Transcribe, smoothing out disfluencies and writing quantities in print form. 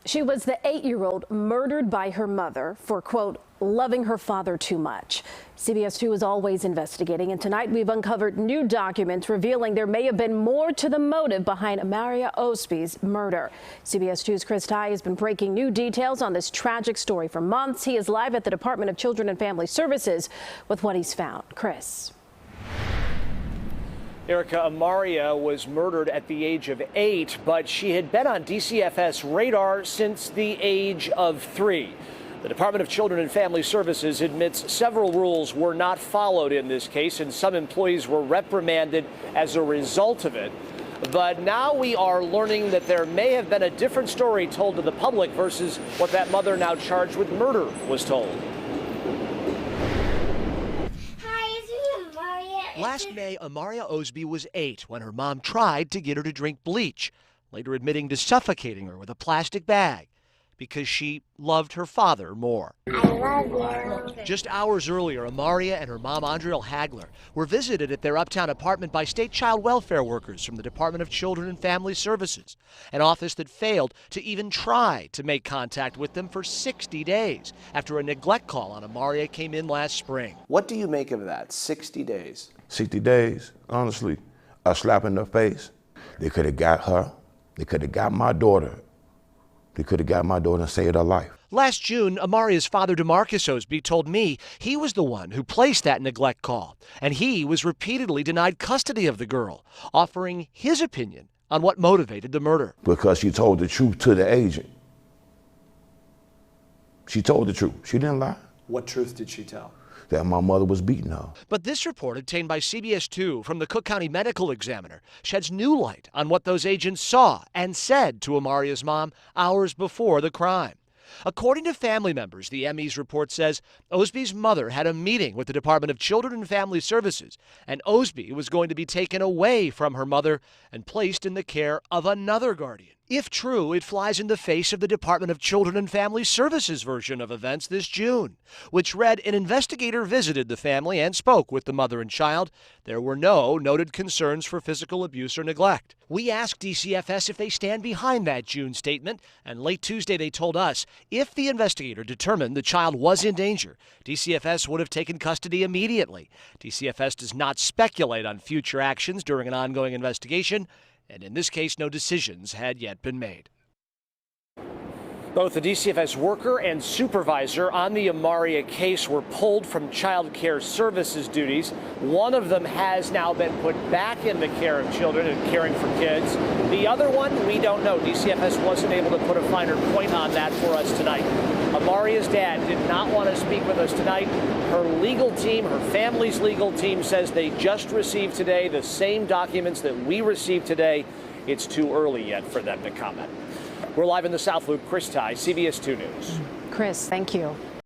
She was the 8-year-old murdered by her mother for, quote, loving her father too much. CBS 2 is always investigating, and tonight we've uncovered new documents revealing there may have been more to the motive behind Amaria Osby's murder. CBS 2's Chris Tye has been breaking new details on this tragic story for months. He is live at the Department of Children and Family Services with what he's found. Chris. Erica, Amaria was murdered at the age of 8, but she had been on DCFS radar since the age of 3. The Department of Children and Family Services admits several rules were not followed in this case, and some employees were reprimanded as a result of it. But now we are learning that there may have been a different story told to the public versus what that mother now charged with murder was told. Last May, Amaria Osby was 8 when her mom tried to get her to drink bleach, later admitting to suffocating her with a plastic bag because she loved her father more. I love you. Just hours earlier, Amaria and her mom, Andrea Hagler, were visited at their uptown apartment by state child welfare workers from the Department of Children and Family Services, an office that failed to even try to make contact with them for 60 days after a neglect call on Amaria came in last spring. What do you make of that? 60 days. 60 days, honestly, a slap in the face. They could have got her. They could have got my daughter. They could have got my daughter and saved her life. Last June, Amaria's father, DeMarcus Osby, told me he was the one who placed that neglect call, and he was repeatedly denied custody of the girl, offering his opinion on what motivated the murder. Because she told the truth to the agent. She told the truth. She didn't lie. What truth did she tell? That my mother was beating her. But this report, obtained by CBS 2 from the Cook County Medical Examiner, sheds new light on what those agents saw and said to Amaria's mom hours before the crime. According to family members, the ME's report says Osby's mother had a meeting with the Department of Children and Family Services, and Osby was going to be taken away from her mother and placed in the care of another guardian. If true, it flies in the face of the Department of Children and Family Services version of events this June, which read an investigator visited the family and spoke with the mother and child. There were no noted concerns for physical abuse or neglect. We asked DCFS if they stand behind that June statement, and late Tuesday they told us if the investigator determined the child was in danger, DCFS would have taken custody immediately. DCFS does not speculate on future actions during an ongoing investigation, and in this case, no decisions had yet been made. Both the DCFS worker and supervisor on the Amaria case were pulled from child care services duties. One of them has now been put back in the care of children and caring for kids. The other one, we don't know. DCFS wasn't able to put a finer point on that for us tonight. Amaria's dad did not want to speak with us tonight. Her legal team, her family's legal team, says they just received today the same documents that we received today. It's too early yet for them to comment. We're live in the South Loop. Chris Tye, CBS 2 News. Chris, thank you.